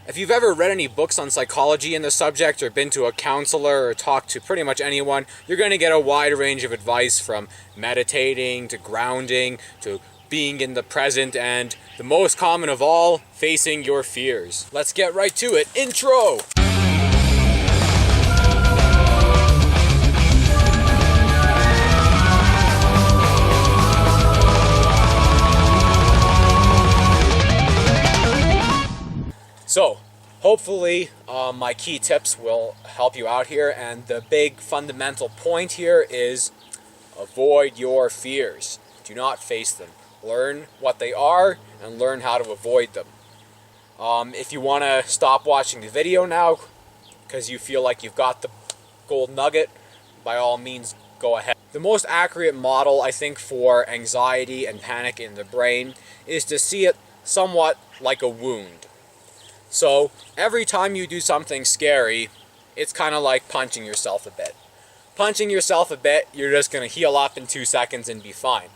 If you've ever read any books on psychology in the subject or been to a counselor or talked to pretty much anyone, you're going to get a wide range of advice from meditating to grounding to being in the present and, the most common of all, facing your fears. Let's get right to it. Intro! So, hopefully my key tips will help you out here, and the big fundamental point here is avoid your fears. Do not face them. Learn what they are and learn how to avoid them. If you want to stop watching the video now because you feel like you've got the gold nugget, by all means go ahead. The most accurate model, I think, for anxiety and panic in the brain is to see it somewhat like a wound. So every time you do something scary, it's kind of like punching yourself a bit. Punching yourself a bit, you're just going to heal up in 2 seconds and be fine.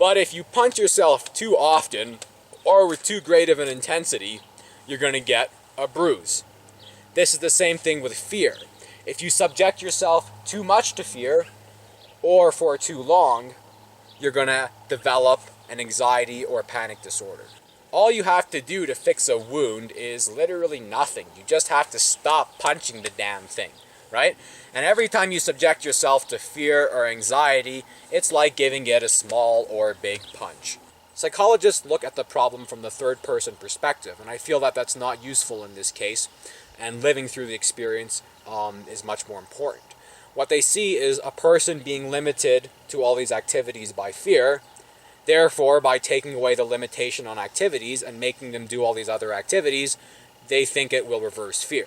But if you punch yourself too often, or with too great of an intensity, you're going to get a bruise. This is the same thing with fear. If you subject yourself too much to fear, or for too long, you're going to develop an anxiety or panic disorder. All you have to do to fix a wound is literally nothing. You just have to stop punching the damn thing, right? And every time you subject yourself to fear or anxiety, it's like giving it a small or big punch. Psychologists look at the problem from the third-person perspective, and I feel that that's not useful in this case, and living through the experience is much more important. What they see is a person being limited to all these activities by fear. Therefore, by taking away the limitation on activities and making them do all these other activities, they think it will reverse fear.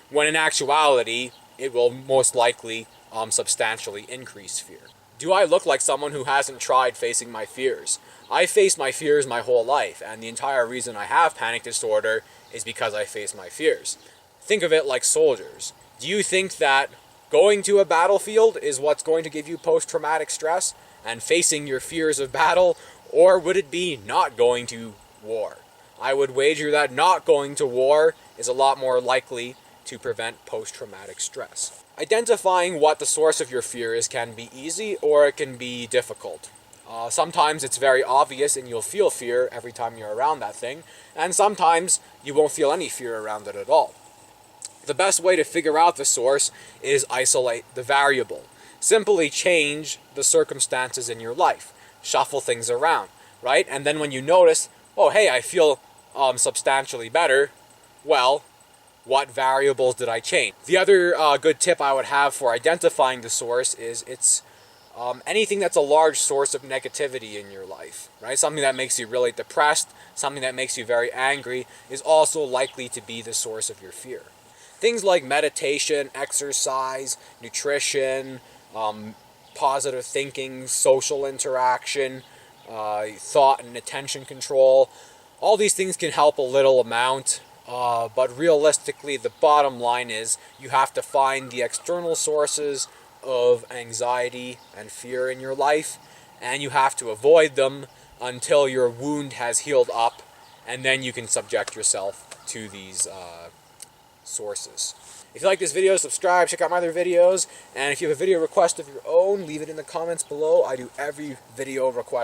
When in actuality, it will most likely substantially increase fear. Do I look like someone who hasn't tried facing my fears? I faced my fears my whole life, and the entire reason I have panic disorder is because I face my fears. Think of it like soldiers. Do you think that going to a battlefield is what's going to give you post-traumatic stress and facing your fears of battle, or would it be not going to war? I would wager that not going to war is a lot more likely to prevent post-traumatic stress. Identifying what the source of your fear is can be easy, or it can be difficult. Sometimes it's very obvious and you'll feel fear every time you're around that thing, and sometimes you won't feel any fear around it at all. The best way to figure out the source is isolate the variable. Simply change the circumstances in your life. Shuffle things around, right? And then when you notice, oh hey, I feel substantially better, well, what variables did I change? The other good tip I would have for identifying the source is it's anything that's a large source of negativity in your life, right? Something that makes you really depressed, something that makes you very angry is also likely to be the source of your fear. Things like meditation, exercise, nutrition, positive thinking, social interaction, thought and attention control. All these things can help a little amount, but realistically the bottom line is you have to find the external sources of anxiety and fear in your life, and you have to avoid them until your wound has healed up, and then you can subject yourself to these sources. If you like this video, subscribe, check out my other videos, and if you have a video request of your own, leave it in the comments below. I do every video request